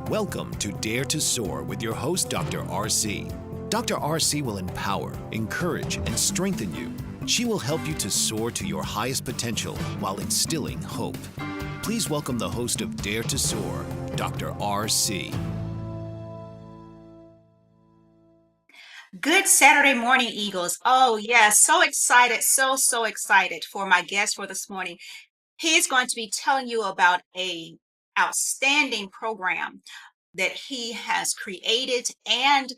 Welcome to Dare to Soar with your host, Dr. RC. Dr. RC will empower, encourage, and strengthen you. She will help you to soar to your highest potential while instilling hope. Please welcome the host of Dare to Soar, Dr. RC. Good Saturday morning, Eagles. Oh, yes, so excited, so excited for my guest for this morning. He is going to be telling you about a outstanding program that he has created, and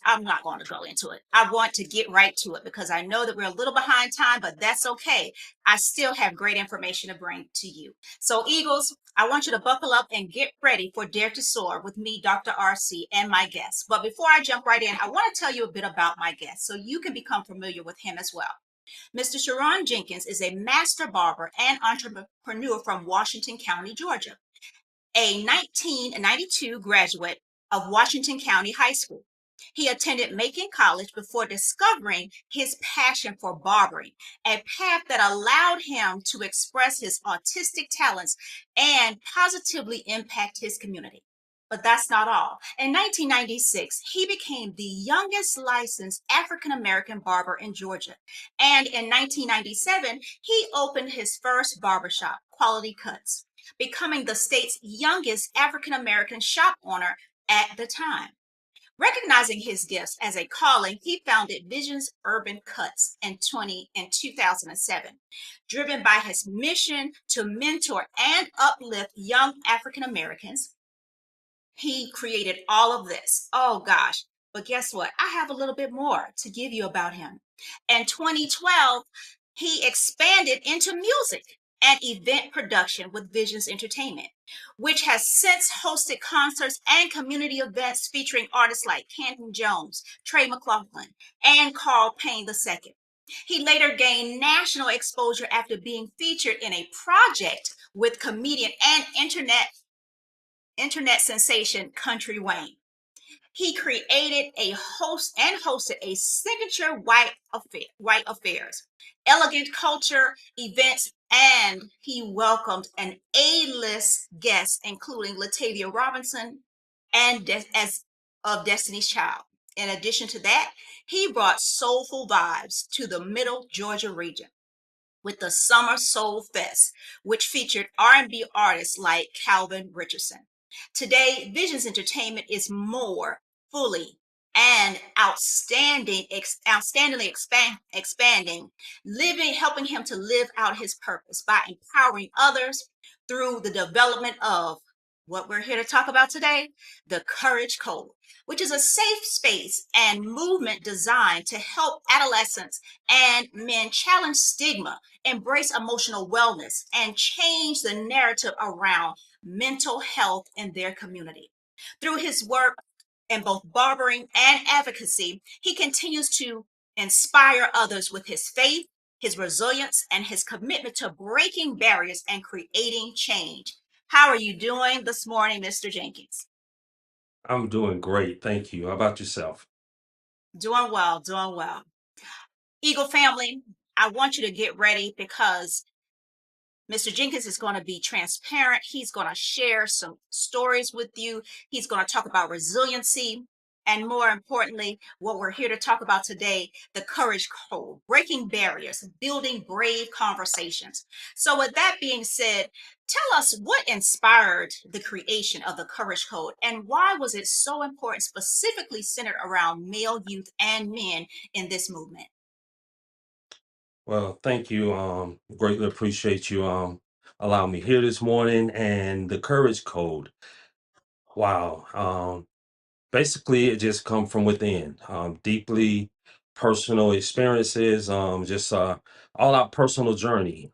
I'm not going to go into it. I want to get right to it because I know that we're a little behind time, but that's okay. I still have great information to bring to you. So, Eagles, I want you to buckle up and get ready for Dare to Soar with me, Dr. RC, and my guest. But before I jump right in, I want to tell you a bit about my guest so you can become familiar with him as well. Mr. Shuron Jenkins is a master barber and entrepreneur from Washington County, Georgia, a 1992 graduate of Washington County High School. He attended Macon College before discovering his passion for barbering, a path that allowed him to express his artistic talents and positively impact his community. But that's not all. In 1996, he became the youngest licensed African American barber in Georgia. And in 1997, he opened his first barbershop, Quality Cuts, becoming the state's youngest African American shop owner at the time. Recognizing his gifts as a calling, he founded Visions Urban Cuts in 2007, driven by his mission to mentor and uplift young African Americans. He created all of this. Oh gosh. But guess what? I have a little bit more to give you about him. In 2012, he expanded into music and event production with Visions Entertainment, which has since hosted concerts and community events featuring artists like Canton Jones, Trey McLaughlin, and Carl Payne II. He later gained national exposure after being featured in a project with comedian and internet sensation Country Wayne. He created a host and hosted a signature white affairs, elegant culture events, and he welcomed an A-list guest, including Latavia Robinson and as of Destiny's Child. In addition to that, he brought soulful vibes to the Middle Georgia region with the Summer Soul Fest, which featured R&B artists like Calvin Richardson. Today, Visions Entertainment is more fully and outstandingly expanding, helping him to live out his purpose by empowering others through the development of what we're here to talk about today, the Courage Code, which is a safe space and movement designed to help adolescents and men challenge stigma, embrace emotional wellness, and change the narrative around mental health in their community. Through his work in both barbering and advocacy, he continues to inspire others with his faith, his resilience, and his commitment to breaking barriers and creating change. How are you doing this morning, Mr. Jenkins? I'm doing great. Thank you. How about yourself? Doing well, doing well. Eagle family, I want you to get ready because Mr. Jenkins is going to be transparent. He's going to share some stories with you. He's going to talk about resiliency. And more importantly, what we're here to talk about today, the Courage Code, breaking barriers, building brave conversations. So with that being said, tell us what inspired the creation of the Courage Code and why was it so important, specifically centered around male youth and men in this movement? Well, thank you. Greatly appreciate you allowing me here this morning. And the Courage Code. Wow. Basically it just come from within. Deeply personal experiences, just all out personal journey.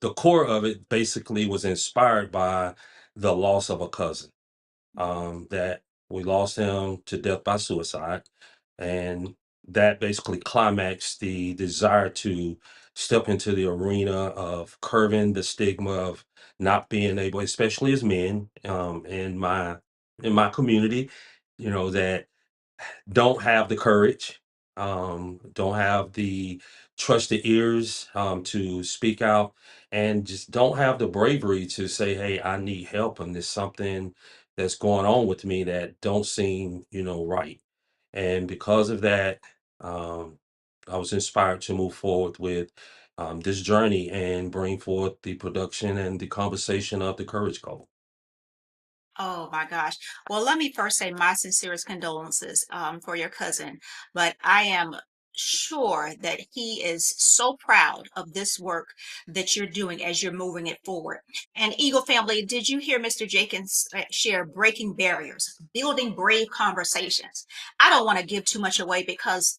The core of it basically was inspired by the loss of a cousin. That we lost him to death by suicide. And that basically climaxed the desire to step into the arena of curbing the stigma of not being able, especially as men, in my community, that don't have the courage, don't have the trusted ears to speak out, and just don't have the bravery to say, hey, I need help and there's something that's going on with me that don't seem, right. And because of that, um, I was inspired to move forward with this journey and bring forth the production and the conversation of the Courage Code. Oh my gosh. Well, let me first say my sincerest condolences for your cousin, but I am sure that he is so proud of this work that you're doing as you're moving it forward. And Eagle family, did you hear Mr. Jenkins share breaking barriers, building brave conversations? I don't want to give too much away because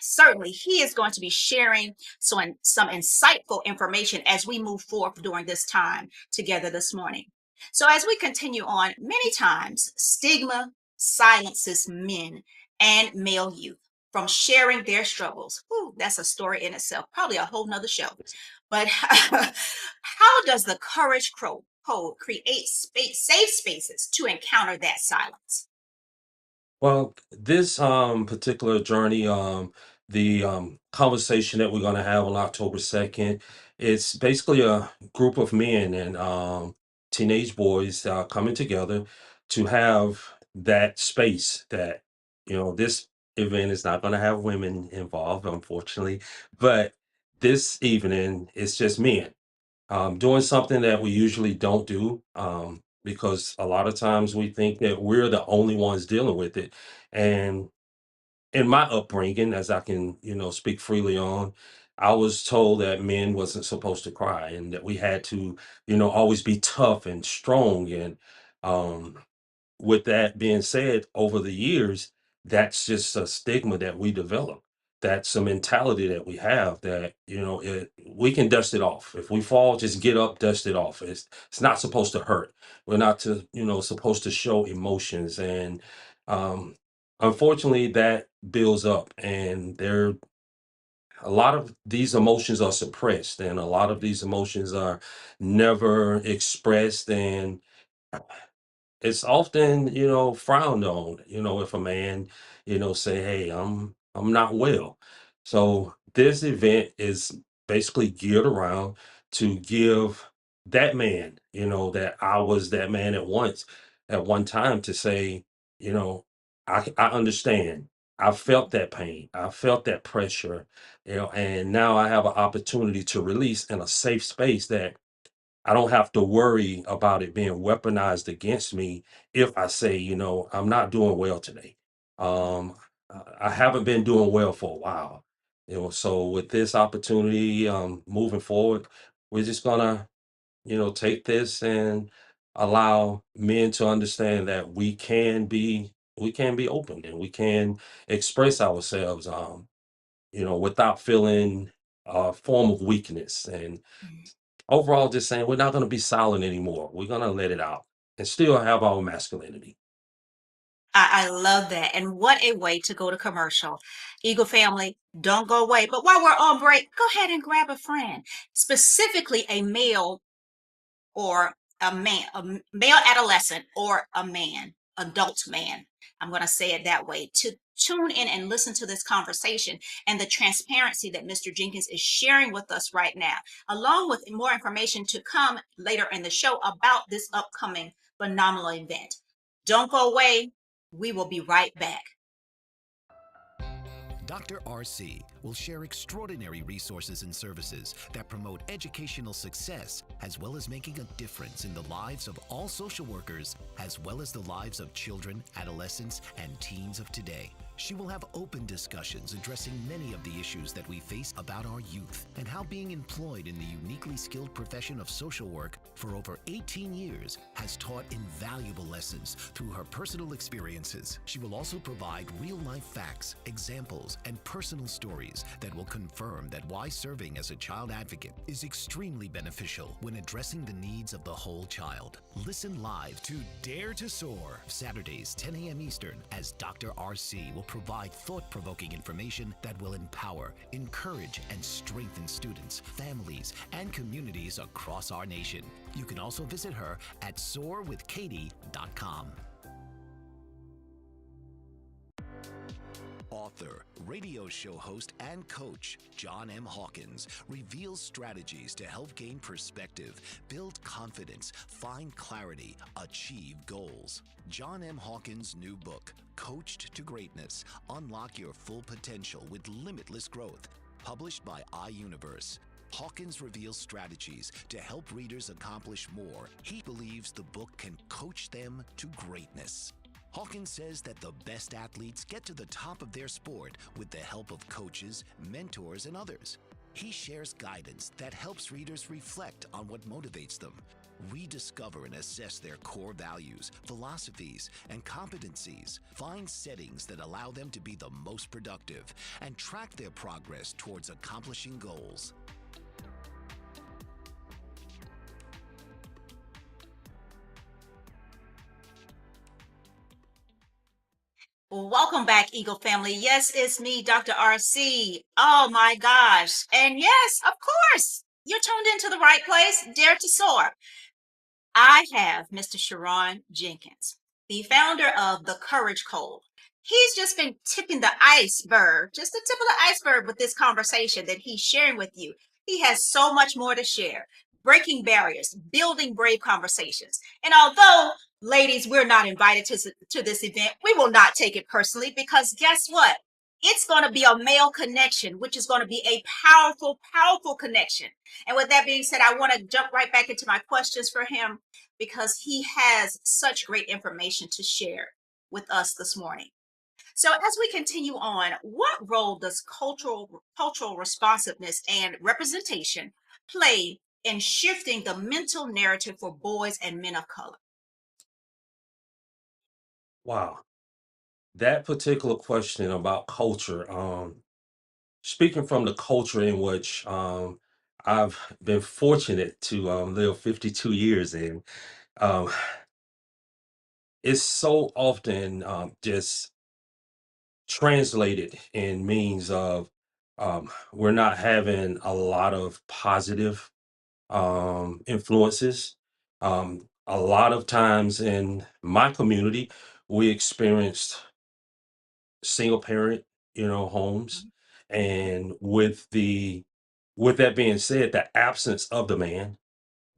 certainly he is going to be sharing some insightful information as we move forward during this time together this morning. So, as we continue on, many times stigma silences men and male youth from sharing their struggles. Ooh, that's a story in itself, probably a whole nother show. But how does the Code create safe spaces to encounter that silence? Well, this particular journey, the conversation that we're going to have on October 2nd, it's basically a group of men and teenage boys coming together to have that space that, this event is not going to have women involved, unfortunately, but this evening it's just men doing something that we usually don't do because a lot of times we think that we're the only ones dealing with it. And in my upbringing, as I can, speak freely on, I was told that men wasn't supposed to cry and that we had to, always be tough and strong. And um, with that being said, over the years, that's just a stigma that we develop. That's a mentality that we have that, we can dust it off. If we fall, just get up, dust it off. It's not supposed to hurt. We're not to, supposed to show emotions. And um, unfortunately, that builds up and a lot of these emotions are suppressed and a lot of these emotions are never expressed. And it's often, frowned on, if a man, say, hey, I'm not well. So this event is basically geared around to give that man, that I was that man at one time to say, you know, I understand. I felt that pain. I felt that pressure, and now I have an opportunity to release in a safe space that I don't have to worry about it being weaponized against me if I say, I'm not doing well today. Um, I haven't been doing well for a while. So with this opportunity, moving forward, we're just gonna, take this and allow men to understand that we can be open and we can express ourselves, without feeling a form of weakness. And overall, just saying we're not going to be silent anymore. We're going to let it out and still have our masculinity. I love that. And what a way to go to commercial. Eagle family, don't go away. But while we're on break, go ahead and grab a friend, specifically a male or male adolescent or a man, adult man. I'm going to say it that way to tune in and listen to this conversation and the transparency that Mr. Jenkins is sharing with us right now, along with more information to come later in the show about this upcoming phenomenal event. Don't go away. We will be right back. Dr. RC will share extraordinary resources and services that promote educational success, as well as making a difference in the lives of all social workers, as well as the lives of children, adolescents, and teens of today. She will have open discussions addressing many of the issues that we face about our youth and how being employed in the uniquely skilled profession of social work for over 18 years has taught invaluable lessons through her personal experiences. She will also provide real-life facts, examples, and personal stories that will confirm that why serving as a child advocate is extremely beneficial when addressing the needs of the whole child. Listen live to Dare to Soar, Saturdays 10 a.m. Eastern, as Dr. RC will provide thought-provoking information that will empower, encourage, and strengthen students, families, and communities across our nation. You can also visit her at soarwithkatie.com. Author, radio show host, and coach John M. Hawkins reveals strategies to help gain perspective, build confidence, find clarity, achieve goals. John M. Hawkins' new book, Coached to Greatness: Unlock Your Full Potential with Limitless Growth, published by iUniverse. Hawkins reveals strategies to help readers accomplish more. He believes the book can coach them to greatness. Hawkins says that the best athletes get to the top of their sport with the help of coaches, mentors, and others. He shares guidance that helps readers reflect on what motivates them, rediscover and assess their core values, philosophies, and competencies, find settings that allow them to be the most productive, and track their progress towards accomplishing goals. Welcome back, Eagle family. Yes, it's me, Dr. RC. Oh my gosh. And yes, of course, you're tuned into the right place, Dare to Soar. I have Mr. Shuron Jenkins, the founder of the Courage Code. He's just been tipping the iceberg, just the tip of the iceberg with this conversation that he's sharing with you. He has so much more to share. Breaking barriers, building brave conversations. And although, ladies, we're not invited to this event, we will not take it personally, because guess what? It's going to be a male connection, which is going to be a powerful, powerful connection. And with that being said, I want to jump right back into my questions for him, because he has such great information to share with us this morning. So as we continue on, what role does cultural responsiveness and representation play in shifting the mental narrative for boys and men of color? Wow. That particular question about culture, speaking from the culture in which I've been fortunate to live 52 years in, um, it's so often just translated in means of we're not having a lot of positive influences. A lot of times in my community, we experienced single parent, homes, Mhm. and with that being said, the absence of the man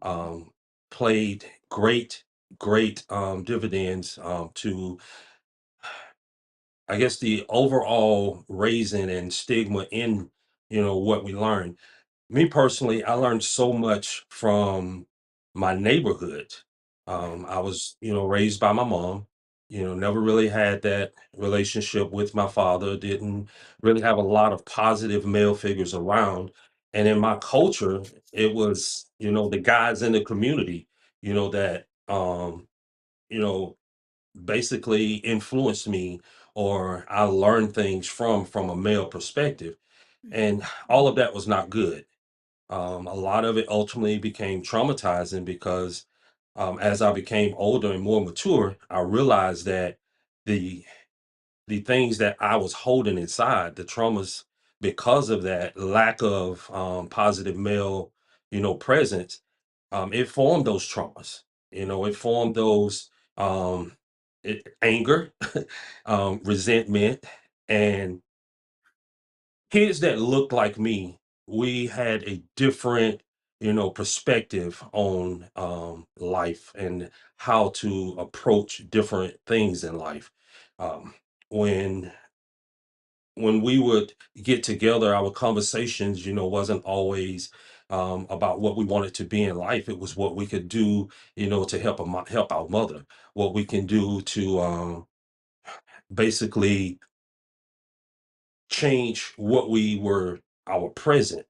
um, played great dividends to, I guess, the overall raising and stigma in what we learned. Me personally, I learned so much from my neighborhood. I was, raised by my mom, never really had that relationship with my father, didn't really have a lot of positive male figures around. And in my culture, it was, the guys in the community, that, you know, basically influenced me, or I learned things from a male perspective. And all of that was not good. A lot of it ultimately became traumatizing because as I became older and more mature, I realized that the the things that I was holding inside, the traumas, because of that lack of positive male, presence, it formed those traumas. It formed those anger, resentment, and kids that looked like me, we had a different, perspective on life and how to approach different things in life. Um, when when we would get together, our conversations, wasn't always about what we wanted to be in life. It was what we could do, to help our mother, what we can do to basically change what we were, our present.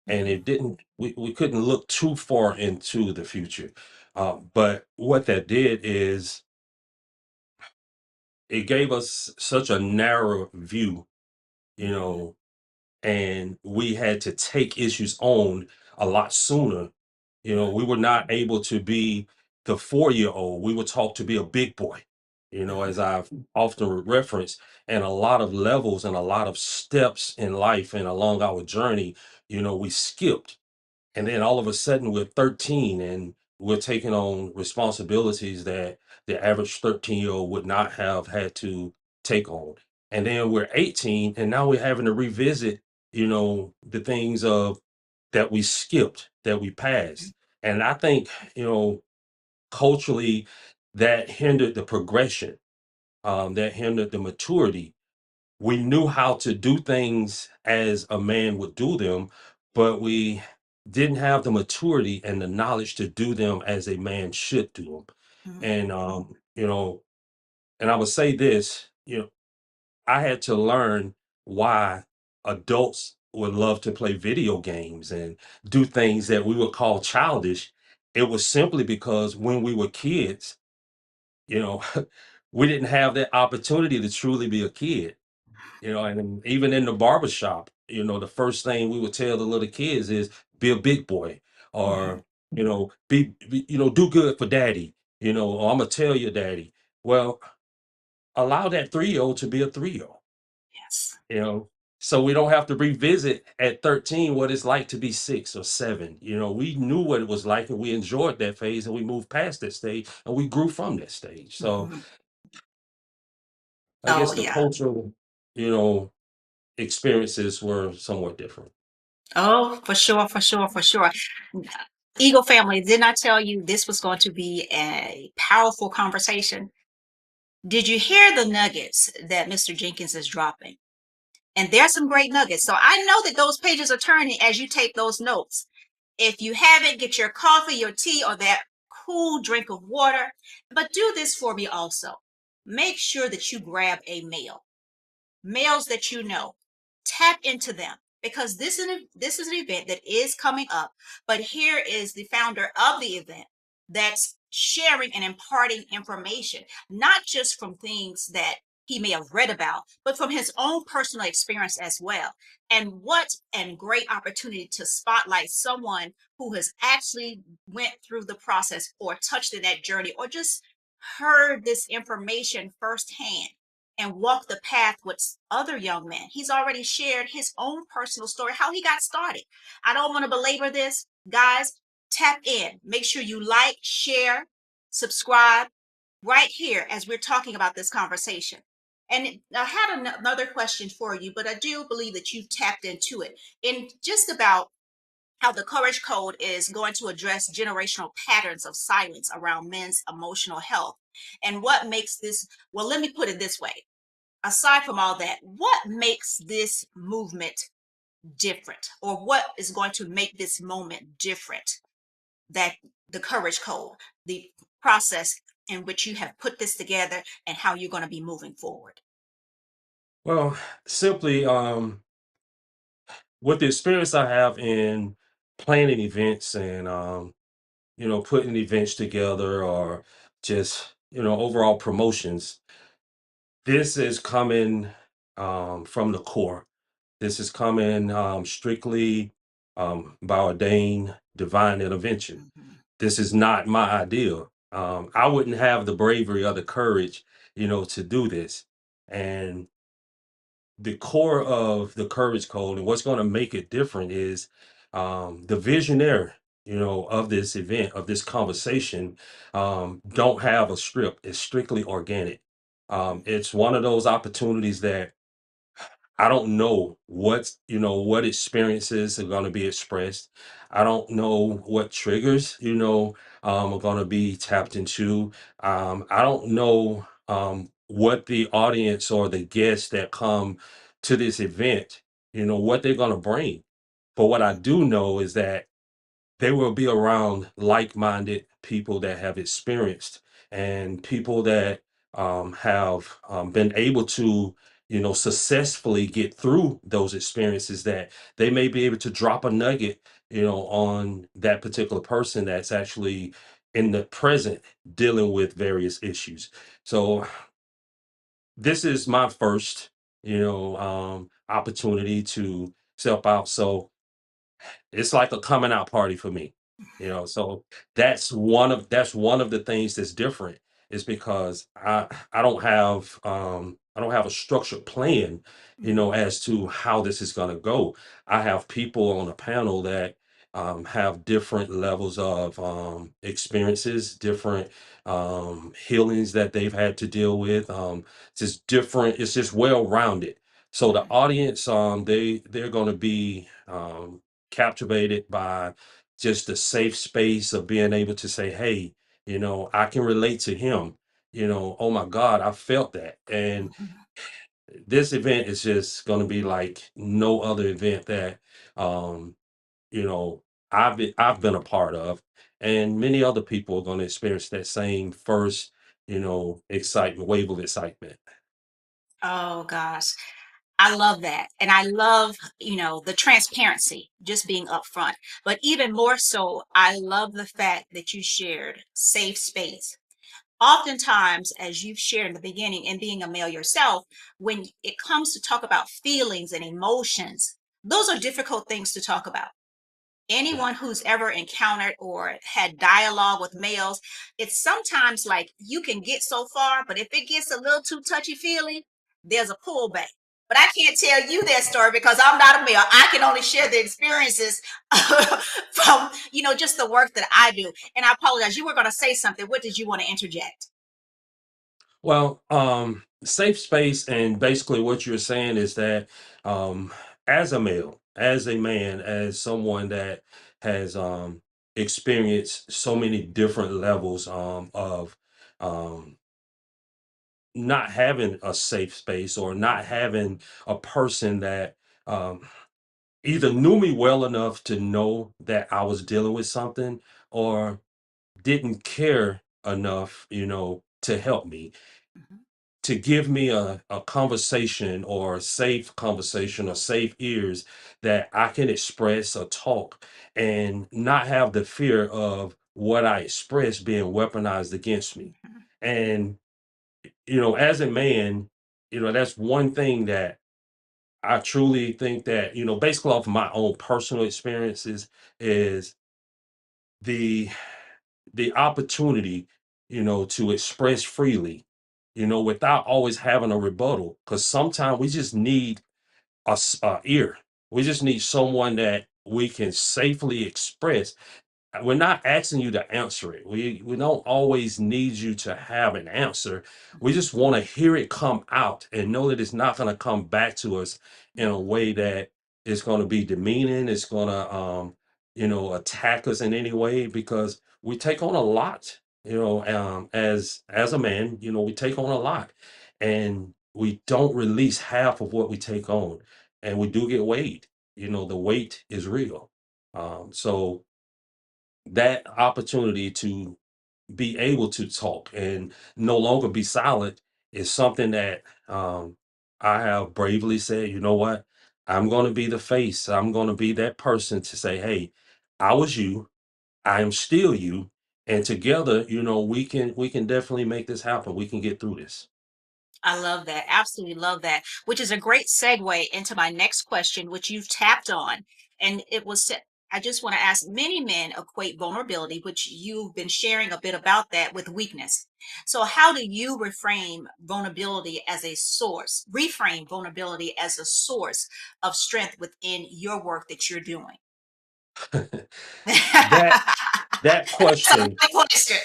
And Mhm. it didn't we couldn't look too far into the future. But what that did is it gave us such a narrow view, you Mhm. know, and we had to take issues on a lot sooner. We were not able to be the 4-year old. We were taught to be a big boy, as I've often referenced, and a lot of levels and a lot of steps in life and along our journey, we skipped. And then all of a sudden we're 13 and we're taking on responsibilities that the average 13-year-old would not have had to take on. and then we're 18, and now we're having to revisit, the things of that we skipped, that we passed. And I think, culturally, that hindered the progression, that hindered the maturity. We knew how to do things as a man would do them, but we didn't have the maturity and the knowledge to do them as a man should do them. Mhm. And and I would say this, I had to learn why adults would love to play video games and do things that we would call childish. It was simply because when we were kids, you know, we didn't have that opportunity to truly be a kid. And then even in the barber shop, the first thing we would tell the little kids is be a big boy, Mhm. or, do good for daddy, or I'm gonna tell your daddy. Well, allow that 3-year-old to be a 3-year-old, Yes. you know, so we don't have to revisit at 13 what it's like to be 6 or 7. We knew what it was like and we enjoyed that phase and we moved past that stage and we grew from that stage. So Mhm. I Oh, guess the yeah. cultural, you know, experiences were somewhat different. Oh, for sure, for sure, for sure. Eagle family, didn't I tell you this was going to be a powerful conversation? Did you hear the nuggets that Mr. Jenkins is dropping? And there's some great nuggets. So I know that those pages are turning as you take those notes. If you haven't, get your coffee, your tea, or that cool drink of water. But do this for me also. Make sure that you grab a meal. Males that you know, tap into them, because this is an event that is coming up. But here is the founder of the event that's sharing and imparting information, not just from things that he may have read about, but from his own personal experience as well. And what and great opportunity to spotlight someone who has actually went through the process or touched in that journey or just heard this information firsthand and walk the path with other young men. He's already shared his own personal story, how he got started. I don't want to belabor this. Guys, tap in. Make sure you like, share, subscribe right here as we're talking about this conversation. And I had another question for you, but I do believe that you tapped into it in just about how the Courage Code is going to address generational patterns of silence around men's emotional health. And what makes this, well, let me put it this way. Aside from all that, what makes this movement different, or what is going to make this moment different? That the Courage Code, the process in which you have put this together, and how you're going to be moving forward. Well, simply, with the experience I have in planning events and, putting events together or just, overall promotions, this is coming from the core. This is coming strictly by ordained divine intervention. Mhm. This is not my idea. I wouldn't have the bravery or the courage, to do this. And the core of the Courage Code and what's going to make it different is the visionary, of this event, of this conversation, don't have a script. It's strictly organic. It's one of those opportunities that I don't know what experiences are going to be expressed. I don't know what triggers, are going to be tapped into. I don't know what the audience or the guests that come to this event, what they're going to bring. But what I do know is that they will be around like-minded people that have experienced and people that have been able to successfully get through those experiences, that they may be able to drop a nugget on that particular person that's actually in the present dealing with various issues. So this is my first opportunity to step out. So it's like a coming out party for me. So that's one of the things that's different, is because I don't have a structured plan, Mhm. as to how this is going to go. I have people on a panel that have different levels of experiences, different healings that they've had to deal with. Just different. It's just well rounded. So the Mhm. audience, they're going to be captivated by just the safe space of being able to say, "Hey, I can relate to him." Oh my God, I felt that, and Mhm. this event is just going to be like no other event that um you know I've been a part of, and many other people are going to experience that same first excitement, wave of excitement. Oh gosh. I love that. And I love, the transparency, just being upfront. But even more so, I love the fact that you shared safe space. Oftentimes, as you've shared in the beginning, and being a male yourself, when it comes to talk about feelings and emotions, those are difficult things to talk about. Yeah. Anyone who's ever encountered or had dialogue with males, it's sometimes like you can get so far, but if it gets a little too touchy feely, there's a pullback. But I can't tell you that story because I'm not a male. I can only share the experiences from, just the work that I do. And I apologize. You were going to say something. What did you want to interject? Well, safe space, and basically what you're saying is that um, as a male, as a man, as someone that has experienced so many different levels of um, not having a safe space, or not having a person that um, either knew me well enough to know that I was dealing with something, or didn't care enough, to help me, Mhm. to give me a conversation, or a safe conversation, or safe ears that I can express or talk, and not have the fear of what I express being weaponized against me. Mhm. And, as a man, that's one thing that I truly think that, basically off of my own personal experiences, is the the opportunity, to express freely, without always having a rebuttal. Because sometimes we just need a ear. We just need someone that we can safely express. We're not asking you to answer it. We don't always need you to have an answer. We Mhm. just want to hear it come out and know that it's not going to come back to us in a Mhm. way that is going to be demeaning. It's going to attack us in any way, because we take on a lot. As a man, we take on a lot, and we don't release half of what we take on, and we do get weighed. The weight is real. So that opportunity to be able to talk and no longer be silent is something that I have bravely said, you know what? I'm going to be the face. I'm going to be that person to say, hey, I was you. I am still you. And together, we can definitely make this happen. We can get through this. I love that. Absolutely love that. Which is a great segue into my next question, which you've tapped on. And I just want to ask, many men equate vulnerability, which you've been sharing a bit about that, with weakness. So, how do you reframe vulnerability as a source of strength within your work that you're doing? that that That's a question big question.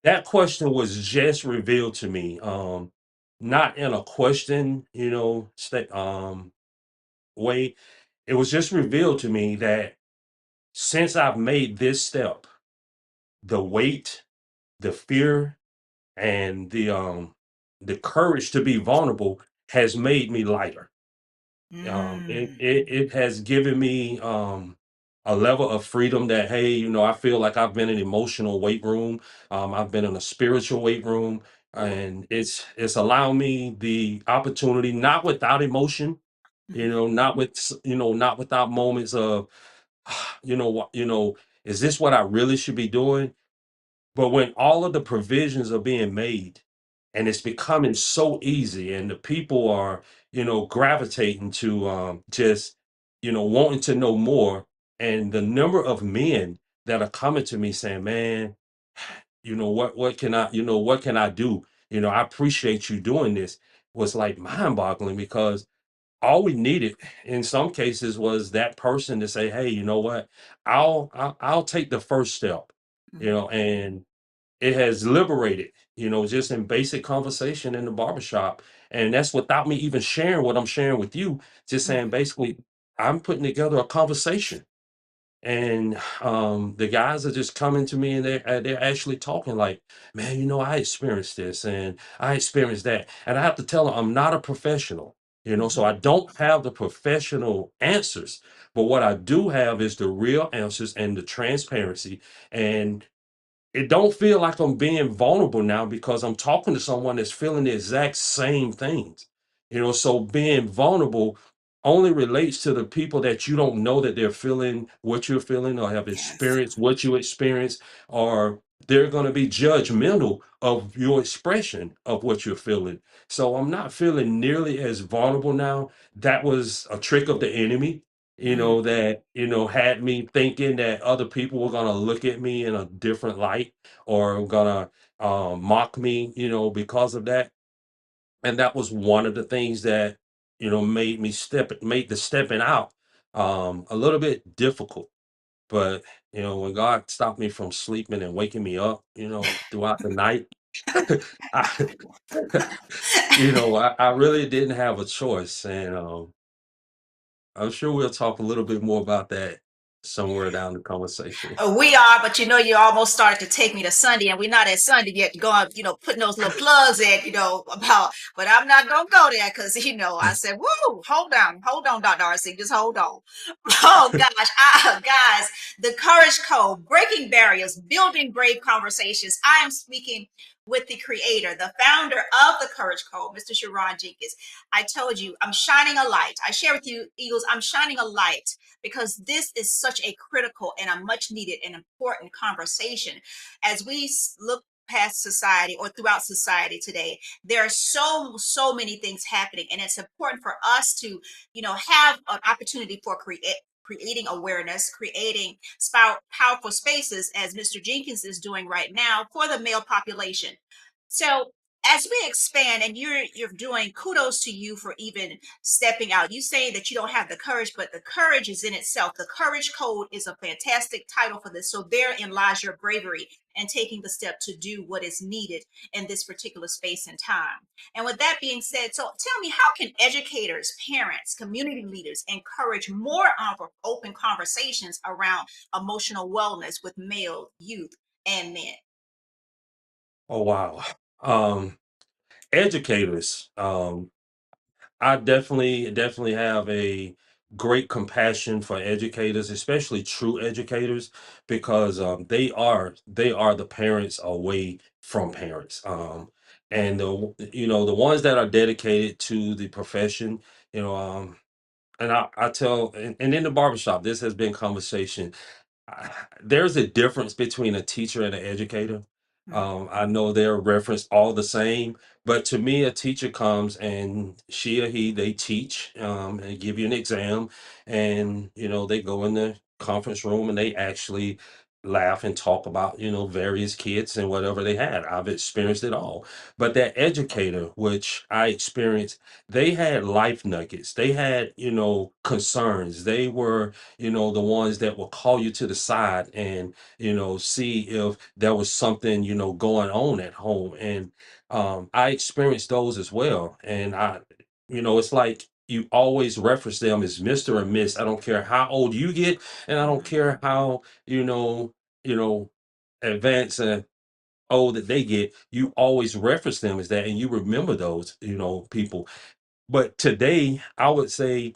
that question was just revealed to me, not in a question, way. It was just revealed to me that since I've made this step, the weight, the fear, and the courage to be vulnerable has made me lighter. It, Mm. it it has given me a level of freedom that, hey, I feel like I've been in an emotional weight room. I've been in a spiritual weight room, and it's allowed me the opportunity, not without emotion, Mhm. not without moments of, what, is this what I really should be doing? But when all of the provisions are being made, and it's becoming so easy, and the people are, gravitating to just, wanting to know more, and the number of men that are coming to me saying, man, what can I do? I appreciate you doing this, was like mind boggling, because all we needed in some cases was that person to say, "Hey, you know what? I'll take the first step," Mhm. and it has liberated, just in basic conversation in the barbershop. And that's without me even sharing what I'm sharing with you, just saying Mhm. basically, I'm putting together a conversation. And the guys are just coming to me and they're actually talking like, man, I experienced this and I experienced that. And I have to tell them I'm not a professional, so I Mhm. don't have the professional answers. But what I do have is the real answers and the transparency. And it don't feel like I'm being vulnerable now because I'm talking to someone that's feeling the exact same things. So being vulnerable only relates to the people that you don't know that they're feeling what you're feeling or have Yes. experienced what you experience, or they're going to be judgmental of your expression of what you're feeling. So I'm not feeling nearly as vulnerable now. That was a trick of the enemy, Mm. that, had me thinking that other people were gonna look at me in a different light or gonna mock me, because of that. And that was one of the things that, made the stepping out a little bit difficult. But, when God stopped me from sleeping and waking me up, throughout the night, I, I really didn't have a choice. And I'm sure we'll talk a little bit more about that somewhere down the conversation. We are, but you almost started to take me to Sunday, and we're not at Sunday yet. Going, putting those little plugs in, about. But I'm not gonna go there because I said, "Woo, hold on, Dr. RC, just hold on." Oh gosh, guys, the Courage Code, breaking barriers, building brave conversations. I am speaking with the creator, the founder of the Courage Code, Mr. Shuron Jenkins. I told you, I'm shining a light. I share with you, Eagles, I'm shining a light because this is such a critical and a much needed and important conversation as we look past society or throughout society today. There are so many things happening, and it's important for us to have an opportunity for creating awareness, creating powerful spaces as Mr. Jenkins is doing right now for the male population. So as we expand, and you're doing, kudos to you for even stepping out. You say that you don't have the courage, but the courage is in itself. The Courage Code is a fantastic title for this. So therein lies your bravery and taking the step to do what is needed in this particular space and time. And with that being said, so tell me, how can educators, parents, community leaders encourage more open conversations around emotional wellness with male youth and men? Oh wow. Um, Educators. I definitely have a great compassion for educators, especially true educators, because they are the parents away from parents. And the ones that are dedicated to the profession, you know, um, and I tell, and in the barbershop, this has been conversation. There's a difference between a teacher and an educator. Mhm. I know they're referenced all the same, but to me, a teacher comes and she or he they teach and give you an exam, and they go in the conference room and they actually laugh and talk about various kids and whatever they had. I've experienced it all, but that educator, which I experienced, they had life nuggets. They had concerns. They were the ones that will call you to the side and, see if there was something, going on at home. And I experienced those as well. And it's like you always reference them as Mr. and Miss. I don't care how old you get, and I don't Mhm. care how, you know, advanced and old that they get, you always reference them as that and you remember those, people. But today, I would say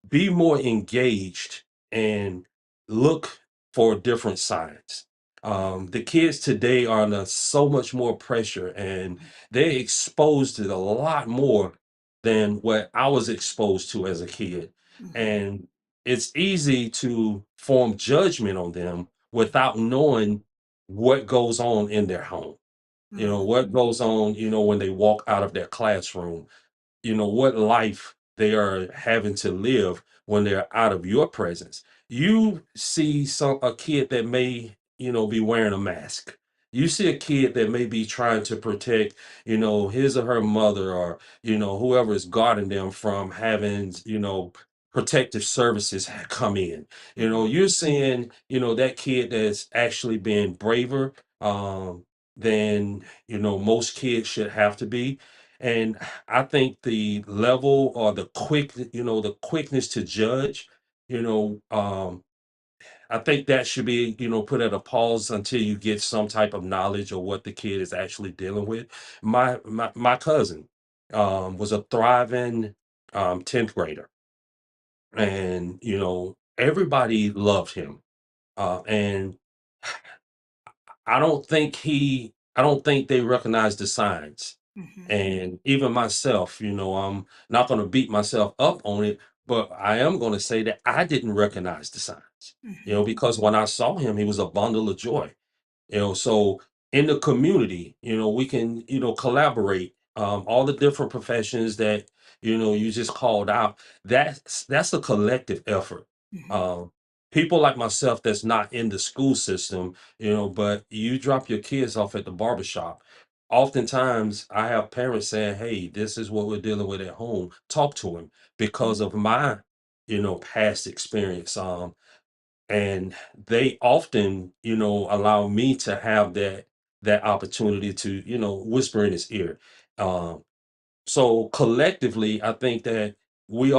be more engaged and look for different signs. The kids today are under so much more pressure and they're exposed to a lot more than what I was exposed to as a kid. Mhm. And it's easy to form judgment on them without knowing what goes on in their home. Mhm. What goes on, when they walk out of their classroom, what life they are having to live when they're out of your presence. You see a kid that may be wearing a mask, You see a kid that may be trying to protect, his or her mother, or, whoever is guarding them from having, protective services come in. Mhm. You're seeing, that kid that's actually being braver than, most kids should have to be. And I think the level or the quickness to judge, you know, um, I think that should be, put at a pause until you get some type of knowledge of what the kid is actually dealing with. My cousin was a thriving 10th grader, and everybody loved him. And I don't think they recognize the signs. Mhm. And even myself, I'm not going to beat myself up on it, but I am going to say that I didn't recognize the signs, Mhm. because when I saw him, he was a bundle of joy. So in the community, we can, collaborate. All the different professions that, you just called out, that's a collective effort. Mhm. Um, People like myself that's not in the school system, but you drop your kids off at the barbershop. Oftentimes I have parents saying, hey, this is what we're dealing with at home. Talk to him because of my, past experience. And they often allow me to have that opportunity to whisper in his ear. Um so collectively, I think that we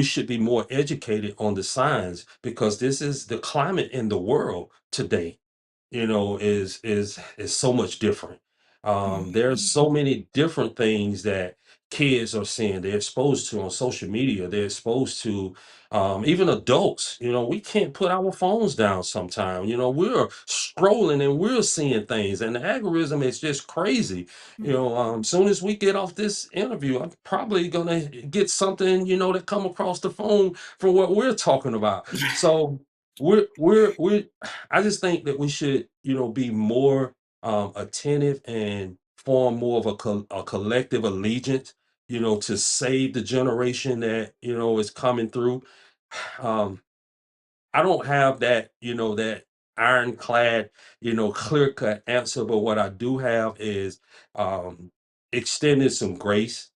should be more educated on the signs, because this is the climate in the world today, is so much different. There's Mhm. so many different things that kids are seeing, they're exposed to on social media, they're exposed to, even adults. We can't put our phones down sometime. We're scrolling and we're seeing things, and the algorithm is just crazy. Soon as we get off this interview, I'm probably gonna get something, that come across the phone from what we're talking about. So we're I just think that we should, be more attentive and form more of a collective allegiance, to save the generation that, is coming through. Um, I don't have that ironclad, clear-cut answer, but what I do have is um extending some grace.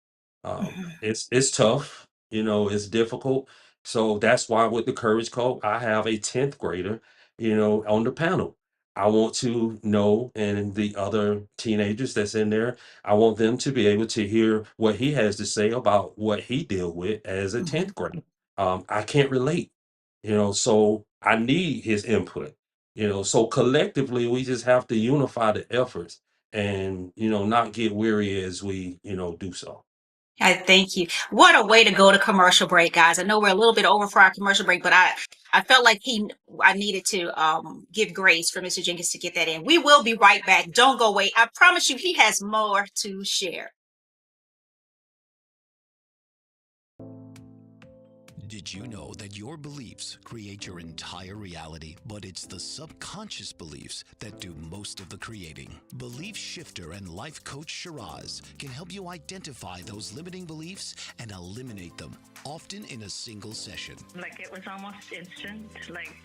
Mhm. It's tough, it's difficult. So that's why with the Courage Code, I have a 10th grader, on the panel. I want to know, and the other teenagers that's in there, I want them to be able to hear what he has to say about what he dealt with as a Mhm. 10th grader. I can't relate, so I need his input. So collectively we just have to unify the efforts, and not get weary as we do so. I thank you. What a way to go to commercial break, guys. I know we're a little bit over for our commercial break, but I felt like I needed to give grace for Mr. Jenkins to get that in. We will be right back. Don't go away. I promise you he has more to share. Did you know that your beliefs create your entire reality, but it's the subconscious beliefs that do most of the creating? Belief shifter and life coach Shiraz can help you identify those limiting beliefs and eliminate them, often in a single session. Like it was almost instant, like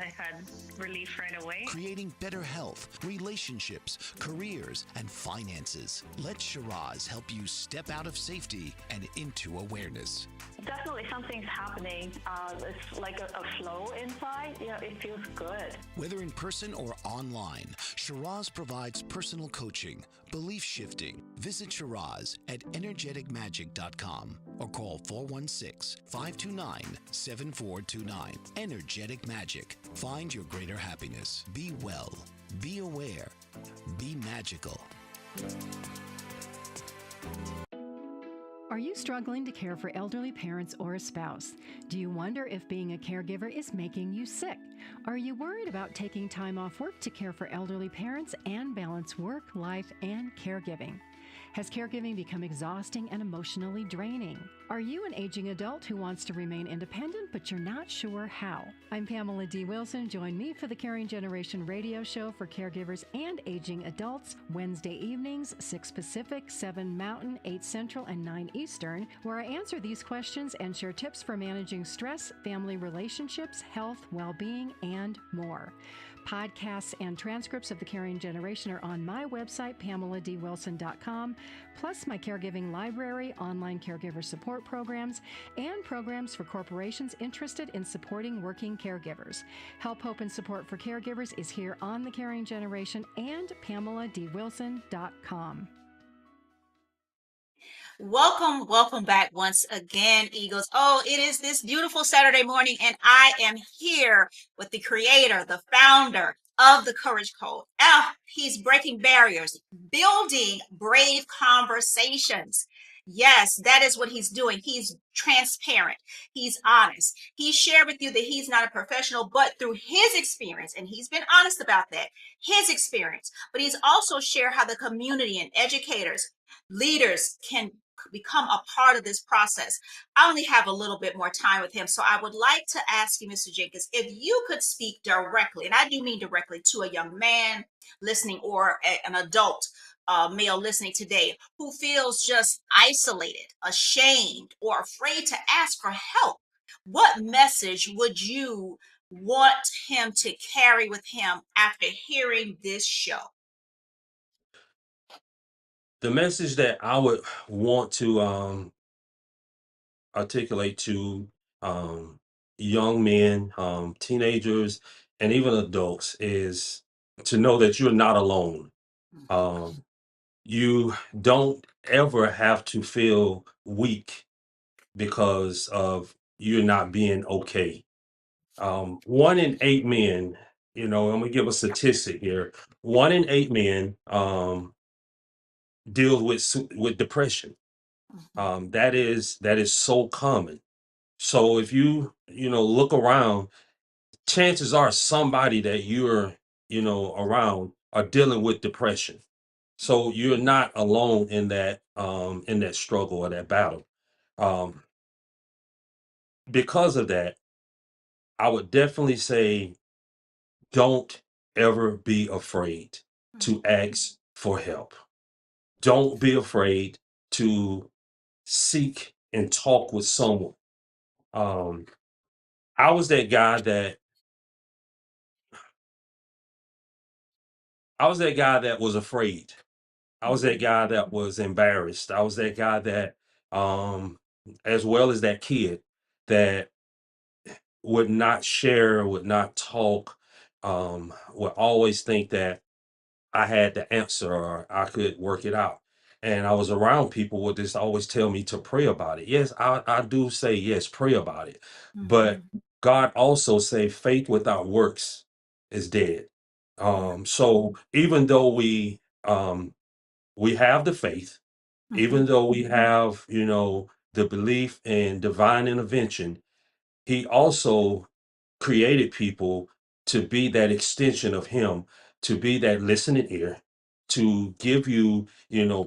I had relief right away. Creating better health, relationships, careers, and finances. Let Shiraz help you step out of safety and into awareness. Definitely something's happening. It's like a flow inside. It feels good. Whether in person or online, Shiraz provides personal coaching, belief shifting. Visit Shiraz at energeticmagic.com or call 416-529-7429. Energetic Magic. Find your greater happiness. Be well. Be aware. Be magical. Are you struggling to care for elderly parents or a spouse? Do you wonder if being a caregiver is making you sick? Are you worried about taking time off work to care for elderly parents and balance work, life, and caregiving? Has caregiving become exhausting and emotionally draining? Are you an aging adult who wants to remain independent, but you're not sure how? I'm Pamela D. Wilson. Join me for the Caring Generation radio show for caregivers and aging adults, Wednesday evenings, 6 Pacific, 7 Mountain, 8 Central, and 9 Eastern, where I answer these questions and share tips for managing stress, family relationships, health, well-being, and more. Podcasts and transcripts of The Caring Generation are on my website, PamelaDWilson.com, plus my caregiving library, online caregiver support programs, and programs for corporations interested in supporting working caregivers. Help, hope, and support for caregivers is here on The Caring Generation and PamelaDWilson.com. Welcome back once again, Eagles. Oh, it is this beautiful Saturday morning, and I am here with the creator, the founder of the Courage Code. He's breaking barriers, building brave conversations. Yes, that is what he's doing. He's transparent. He's honest. He shared with you that he's not a professional, but through his experience, and he's been honest about that, his experience, but he's also shared how the community and educators, leaders can become a part of this process. I only have a little bit more time with him, so I would like to ask you, Mr. Jenkins, if you could speak directly, and I do mean directly, to a young man listening or an adult male listening today who feels just isolated, ashamed, or afraid to ask for help. What message would you want him to carry with him after hearing this show? The message that I would want to articulate to young men, teenagers, and even adults is to know that you're not alone. Um, you don't ever have to feel weak because of you not being okay. 1 in 8 men, and we give a statistic here. 1 in 8 men deals with depression. That is so common. So if you look around, chances are somebody that you're around are dealing with depression. So you're not alone in that struggle or that battle. Um, because of that, I would definitely say don't ever be afraid to ask for help. Don't be afraid to seek and talk with someone. Um, I was that guy that I was that guy that was afraid. I was that guy that was embarrassed. I was that guy that, as well as that kid that would not share, would not talk, would always think that I had the answer or I could work it out. And I was around people would just always tell me to pray about it. Yes, I do say yes, pray about it. But God also say faith without works is dead. So even though we have the faith, even though we have, the belief in divine intervention, he also created people to be that extension of him, to be that listening ear, to give you,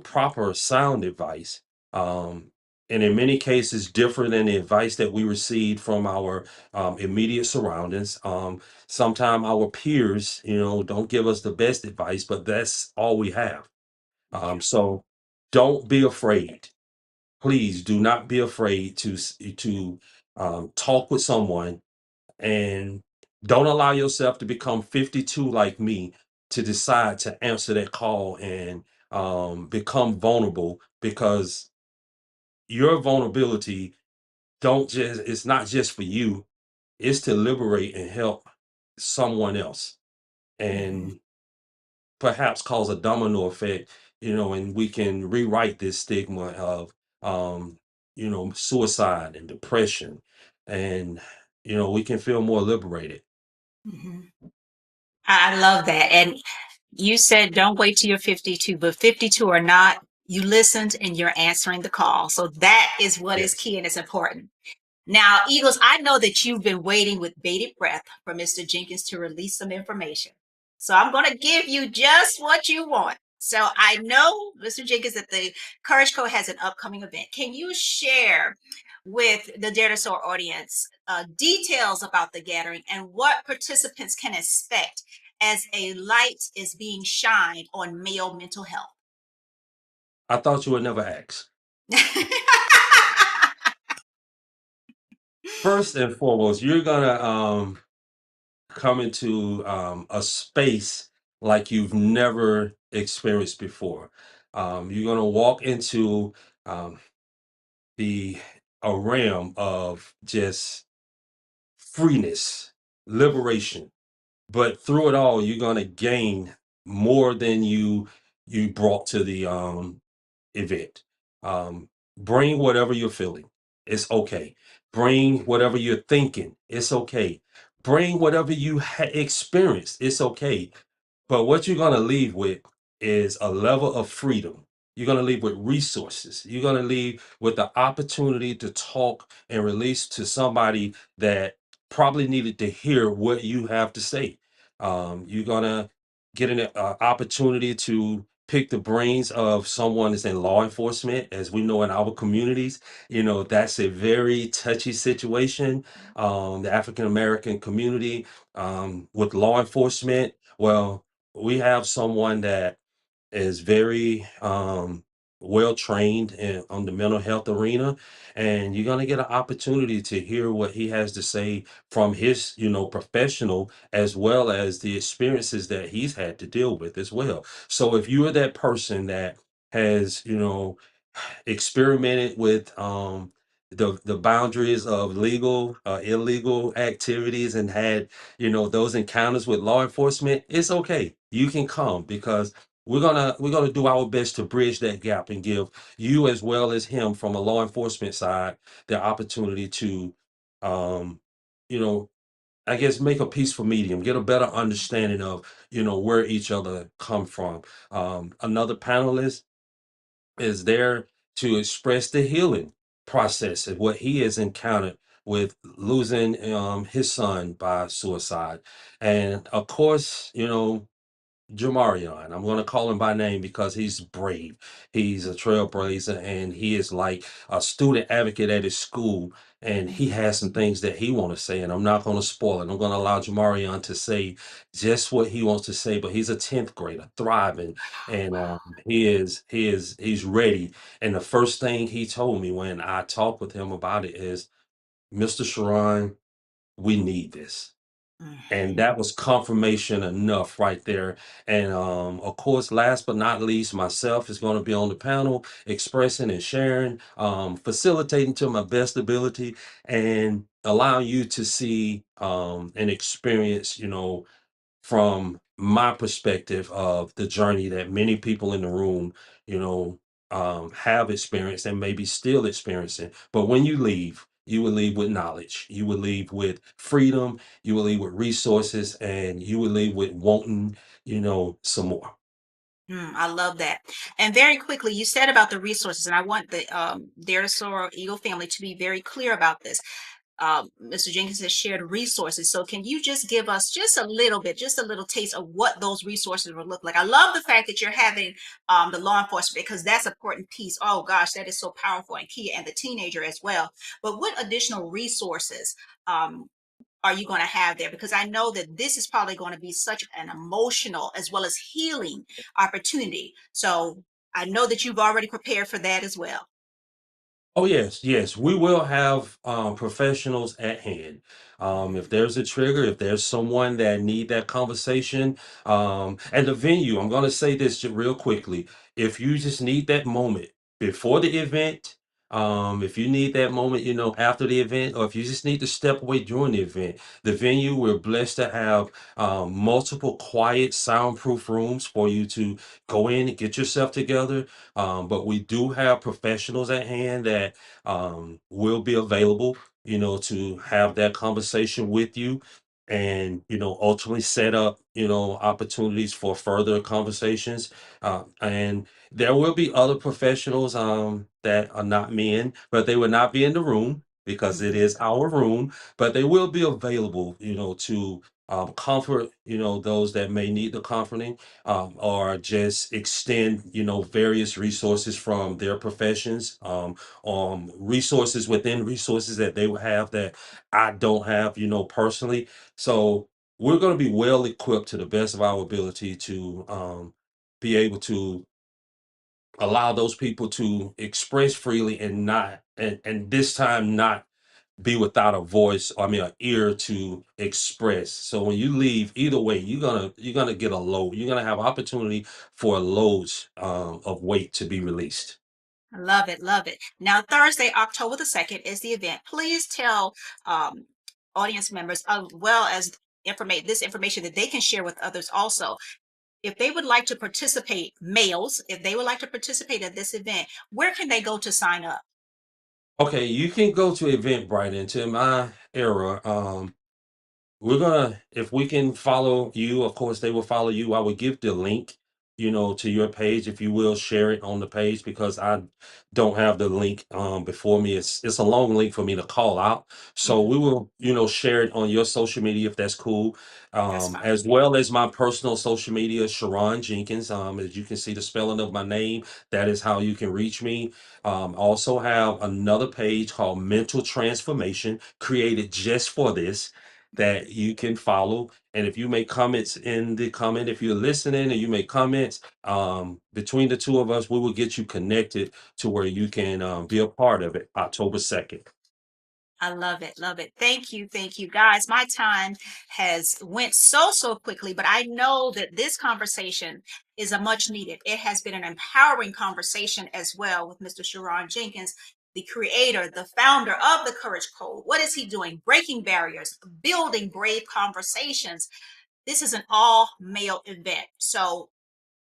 proper sound advice. And in many cases, different than the advice that we received from our immediate surroundings. Sometimes our peers, don't give us the best advice, but that's all we have. So don't be afraid. Please do not be afraid to talk with someone, and don't allow yourself to become 52 like me to decide to answer that call and become vulnerable, because your vulnerability don't just it's not just for you, it's to liberate and help someone else, and perhaps cause a domino effect, and we can rewrite this stigma of suicide and depression, and we can feel more liberated. Mhm. I love that. And you said don't wait till you're 52, but 52 or not, you listened and you're answering the call. So that is what is Yes. key and it's important. Now, Eagles, I know that you've been waiting with bated breath for Mr. Jenkins to release some information. So I'm going to give you just what you want. So I know, Mr. Jenkins, that the Courage Code has an upcoming event. Can you share with the Dare to Soar audience details about the gathering and what participants can expect as a light is being shined on male mental health? I thought you would never ask. First and foremost, you're gonna come into a space like you've never experienced before. You're going to walk into um, the a realm of just freeness, liberation. But through it all, you're going to gain more than you brought to the event. Bring whatever you're feeling. It's okay. Bring whatever you're thinking. It's okay. Bring whatever you experienced. It's okay. But what you're going to leave with is a level of freedom. You're going to leave with resources. You're going to leave with the opportunity to talk and release to somebody that probably needed to hear what you have to say. You're going to get an opportunity to pick the brains of someone that's in law enforcement. As we know in our communities, that's a very touchy situation. The African American community with law enforcement. Well, we have someone that is very well trained on the mental health arena, and you're going to get an opportunity to hear what he has to say from his professional, as well as the experiences that he's had to deal with as well. So if you are that person that has experimented with the boundaries of legal illegal activities and had those encounters with law enforcement, it's okay. You can come, because we're gonna do our best to bridge that gap and give you, as well as him from a law enforcement side, the opportunity to um you know I guess make a peaceful medium, get a better understanding of where each other come from. Another panelist is there to express the healing process of what he has encountered with losing his son by suicide. And of course, Jamarion, I'm going to call him by name because he's brave. He's a trailblazer, and he is like a student advocate at his school. And he has some things that he want to say, and I'm not going to spoil it. I'm going to allow Jamarion to say just what he wants to say. But he's a 10th grader, thriving, and he's ready. And the first thing he told me when I talked with him about it is, Mr. Shuron, we need this. And that was confirmation enough right there. And of course, last but not least, myself is going to be on the panel, expressing and sharing, facilitating to my best ability, and allowing you to see and experience, from my perspective of the journey that many people in the room, you know, have experienced and maybe still experiencing. But when you will leave with knowledge, you will leave with freedom, you will leave with resources, and you will leave with wanting, some more. I love that. And very quickly, you said about the resources, and I want the Dare to Soar Eagle family to be very clear about this. Mr. Jenkins has shared resources. So can you just give us just a little bit, just a little taste of what those resources will look like? I love the fact that you're having the law enforcement, because that's an important piece. Oh gosh, that is so powerful and key, and the teenager as well. But what additional resources are you going to have there? Because I know that this is probably going to be such an emotional as well as healing opportunity. So I know that you've already prepared for that as well. Oh yes, yes. We will have professionals at hand. If there's a trigger, if there's someone that need that conversation, and the venue, I'm gonna say this real quickly. If you just need that moment before the event, if you need that moment, after the event, or if you just need to step away during the event, the venue, we're blessed to have multiple quiet, soundproof rooms for you to go in and get yourself together. But we do have professionals at hand that will be available, to have that conversation with you, and, ultimately set up, opportunities for further conversations. And there will be other professionals that are not men, but they will not be in the room because it Mhm. is our room, but they will be available, to comfort, those that may need the comforting, or just extend, various resources from their professions, resources within resources that they will have that I don't have, personally. So we're going to be well equipped to the best of our ability to be able to allow those people to express freely, and not, and this time not be without a voice, I mean, an ear to express. So when you leave, either way, you're gonna get a load. You're gonna have opportunity for loads of weight to be released. Love it, love it. Now, Thursday, October the 2nd is the event. Please tell um, audience members, as well as this information that they can share with others also. If they would like to participate, males, if they would like to participate at this event, where can they go to sign up? Okay, you can go to Eventbrite into my era. We're gonna, if we can follow you, of course, they will follow you. I will give the link, to your page, if you will, share it on the page because I don't have the link before me. It's a long link for me to call out. So Mhm. we will, share it on your social media if that's cool. That's fine. As well as my personal social media, Shuron Jenkins. As you can see the spelling of my name, that is how you can reach me. Also have another page called Mental Transformation, created just for this, that you can follow. And if you make comments in the comment, if you're listening and you make comments, between the two of us, we will get you connected to where you can be a part of it October 2nd. I love it. Love it. Thank you. Thank you, guys. My time has went so quickly, but I know that this conversation is a much needed. It has been an empowering conversation as well with Mr. Shuron Jenkins, the creator, the founder of the Courage Code. What is he doing? Breaking barriers, building brave conversations. This is an all male event. So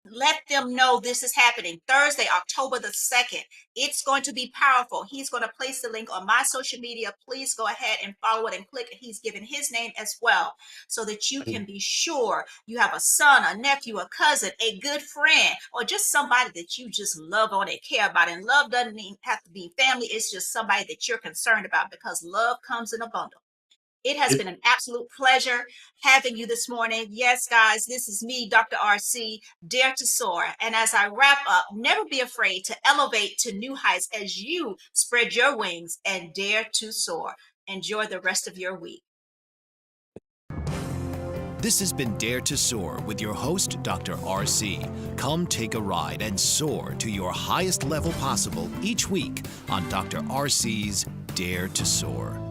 let them know this is happening Thursday, October the 2nd. It's going to be powerful. He's going to place the link on my social media. Please go ahead and follow it and click it. He's given his name as well so that you can be sure you have a son, a nephew, a cousin, a good friend, or just somebody that you just love on and care about. And love doesn't have to be family. It's just somebody that you're concerned about because love comes in a bundle. It has It, been an absolute pleasure having you this morning. Yes, guys, this is me, Dr. RC, Dare to Soar. And as I wrap up, never be afraid to elevate to new heights as you spread your wings and dare to soar. Enjoy the rest of your week. This has been Dare to Soar with your host, Dr. RC. Come take a ride and soar to your highest level possible each week on Dr. RC's Dare to Soar.